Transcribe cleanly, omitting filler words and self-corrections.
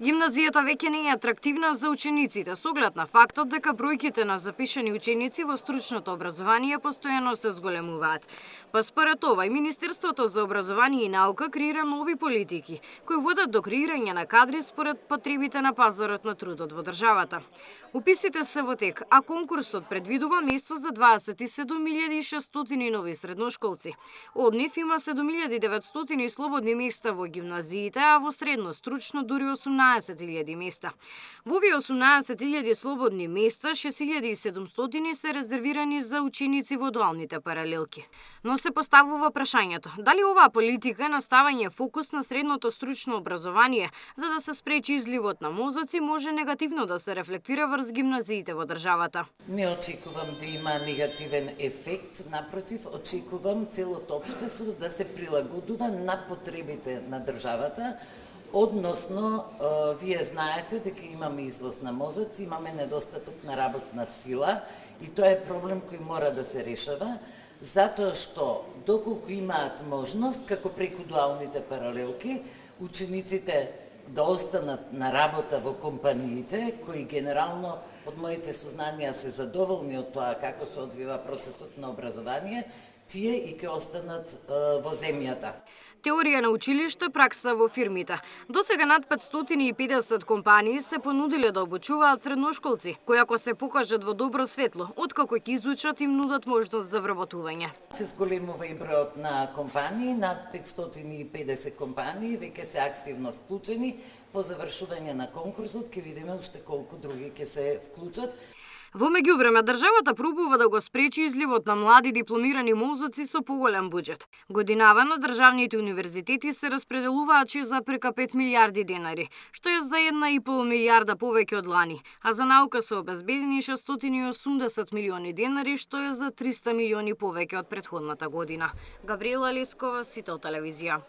Гимназијата веќе не е атрактивна за учениците, со оглед на фактот дека бројките на запишани ученици во стручното образование постојано се зголемуваат. Па според ова, и Министерството за образование и наука креира нови политики, кои водат до креирање на кадри според потребите на пазарот на трудот во државата. Уписите се во тек, а конкурсот предвидува место за 27.600 нови средношколци. Од нив има 7.900 слободни места во гимназиите, а во средно стручно дури 18.000 места. Во овие 18.000 слободни места, 6.700 се резервирани за ученици во дуалните паралелки. Но се поставува прашањето, дали оваа политика на ставање фокус на средното стручно образование за да се спречи изливот на мозоци може негативно да се рефлектира врз гимназиите во државата. Не очекувам да има негативен ефект, напротив, очекувам целото општество да се прилагодува на потребите на државата. Односно, вие знаете дека имаме извоз на мозоци, имаме недостаток на работна сила и тоа е проблем кој мора да се решава, затоа што доколку имаат можност, како преку дуалните паралелки, учениците да останат на работа во компаниите, кои генерално, од моите сознанија, се задоволни од тоа како се одвива процесот на образование, тие и ќе останат во земјата. Теорија на училиште, пракса во фирмите. Досега над 550 компании се понудиле да обучуваат средношколци, кои ако се покажат во добро светло, откако ќе изучат им нудат можност за вработување. Се зголемува и бројот на компании, над 550 компании веќе се активно вклучени. По завршување на конкурсот ќе видиме уште колку други ќе се вклучат. Во меѓувреме, државата пробува да го спречи изливот на млади дипломирани мозоци со поголем буџет. Годинава на државните универзитети се распределуваат 6,5 милијарди денари, што е за 1,5 милијарда повеќе од лани, а за наука се обезбедени 680 милиони денари, што е за 300 милиони повеќе од претходната година. Габриела Лескова, Сител телевизија.